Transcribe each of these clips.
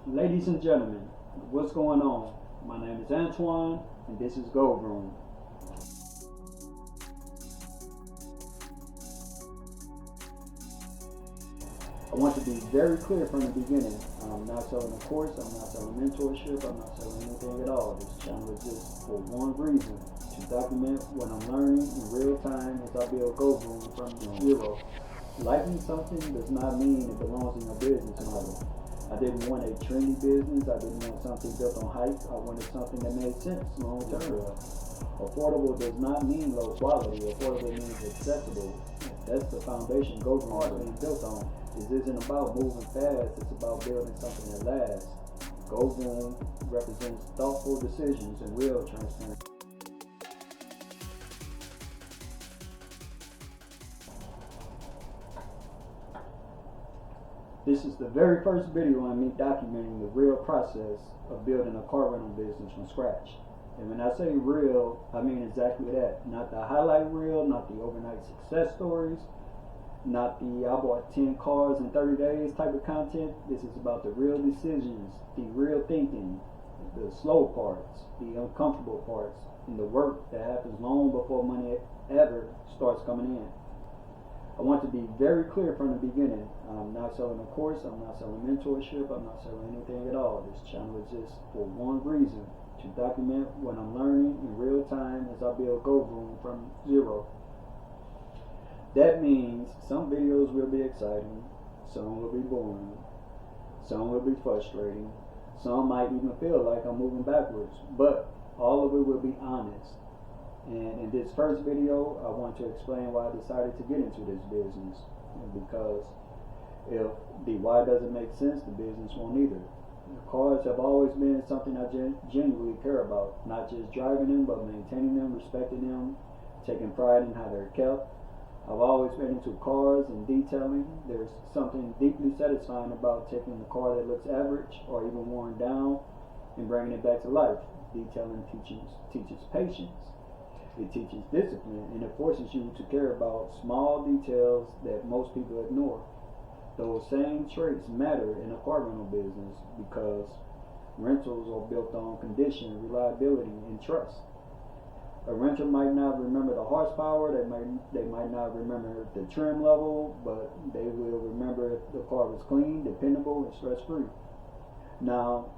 Ladies and gentlemen, what's going on? My name is Antoine, and this is GoVroom. I want to be very clear from the beginning. I'm not selling a course, I'm not selling mentorship, I'm not selling anything at all. This channel exists for one reason, to document what I'm learning in real time as I build GoVroom from zero. Liking something does not mean it belongs in your business model. I didn't want a trendy business. I didn't want something built on hype. I wanted something that made sense long term. Affordable does not mean low quality. Affordable means accessible. That's the foundation GoVroom is being built on. This isn't about moving fast. It's about building something that lasts. GoVroom represents thoughtful decisions and real transparency. This is the very first video on me documenting the real process of building a car rental business from scratch. And when I say real, I mean exactly that. Not the highlight reel, not the overnight success stories, not the I bought 10 cars in 30 days type of content. This is about the real decisions, the real thinking, the slow parts, the uncomfortable parts, and the work that happens long before money ever starts coming in. I want to be very clear from the beginning. I'm not selling a course, I'm not selling mentorship, I'm not selling anything at all. This channel exists for one reason, to document what I'm learning in real time as I build GoVroom from zero. That means some videos will be exciting, some will be boring, some will be frustrating, some might even feel like I'm moving backwards, but all of it will be honest. And in this first video, I want to explain why I decided to get into this business. Because if the why doesn't make sense, the business won't either. The cars have always been something I genuinely care about. Not just driving them, but maintaining them, respecting them, taking pride in how they're kept. I've always been into cars and detailing. There's something deeply satisfying about taking a car that looks average or even worn down and bringing it back to life. Detailing teaches patience. It teaches discipline, and it forces you to care about small details that most people ignore. Those same traits matter in a car rental business because rentals are built on condition, reliability, and trust. A renter might not remember the horsepower, they might not remember the trim level, but they will remember if the car was clean, dependable, and stress-free. Now,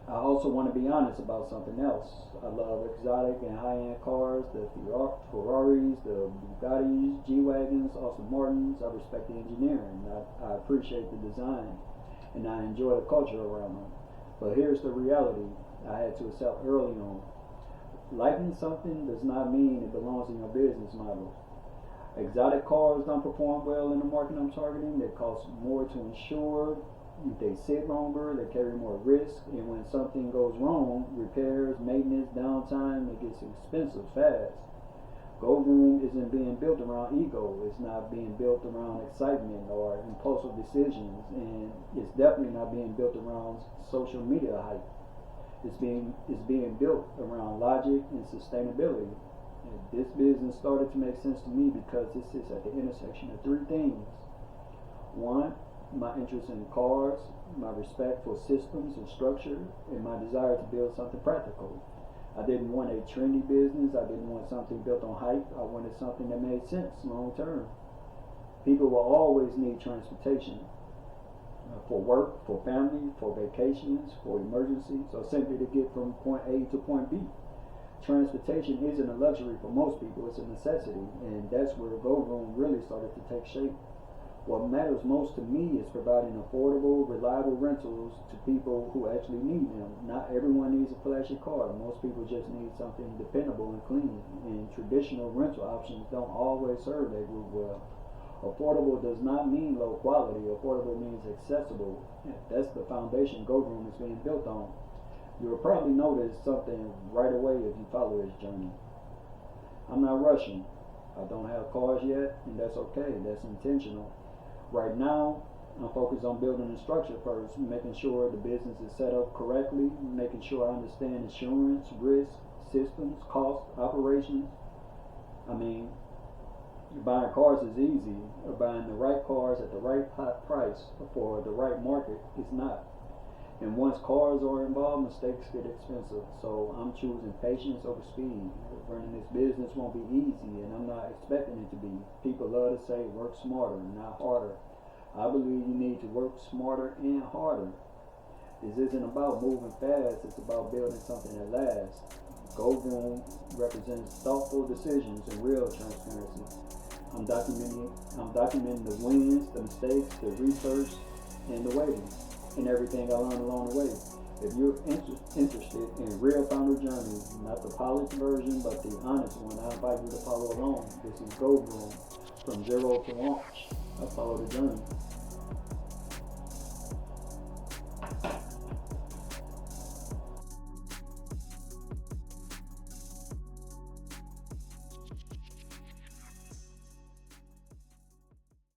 I also want to be honest about something else. I love exotic and high-end cars, the Ferraris, the Bugattis, G-Wagons, Aston Martins. I respect the engineering. I appreciate the design, and I enjoy the culture around them. But here's the reality I had to accept early on. Liking something does not mean it belongs in your business model. Exotic cars don't perform well in the market I'm targeting. They cost more to insure. They sit longer, they carry more risk, and when something goes wrong, repairs, maintenance, downtime, it gets expensive fast. GoVroom isn't being built around ego, it's not being built around excitement or impulsive decisions, and it's definitely not being built around social media hype. It's being built around logic and sustainability. And this business started to make sense to me because this is at the intersection of three things. One, my interest in cars, my respect for systems and structure, and my desire to build something practical. I didn't want a trendy business. I didn't want something built on hype. I wanted something that made sense long term. People will always need transportation for work, for family, for vacations, for emergencies, or simply to get from point A to point B. Transportation isn't a luxury for most people. It's a necessity, and that's where GoVroom really started to take shape. What matters most to me is providing affordable, reliable rentals to people who actually need them. Not everyone needs a flashy car. Most people just need something dependable and clean. And traditional rental options don't always serve their group well. Affordable does not mean low quality. Affordable means accessible. That's the foundation GoVroom is being built on. You'll probably notice something right away if you follow this journey. I'm not rushing. I don't have cars yet, and that's okay. That's intentional. Right now, I'm focused on building the structure first, making sure the business is set up correctly, making sure I understand insurance, risk, systems, cost, operations. I mean, buying cars is easy. Buying the right cars at the right price for the right market is not. And once cars are involved, mistakes get expensive. So I'm choosing patience over speed. Running this business won't be easy, and I'm not expecting it to be. People love to say work smarter, not harder. I believe you need to work smarter and harder. This isn't about moving fast, it's about building something that lasts. GoVroom represents thoughtful decisions and real transparency. I'm documenting the wins, the mistakes, the research, and the waiting, and everything I learned along the way. If you're interested in real founder journey, not the polished version, but the honest one, I invite you to follow along. This is GoVroom, from zero to launch. I follow the journey.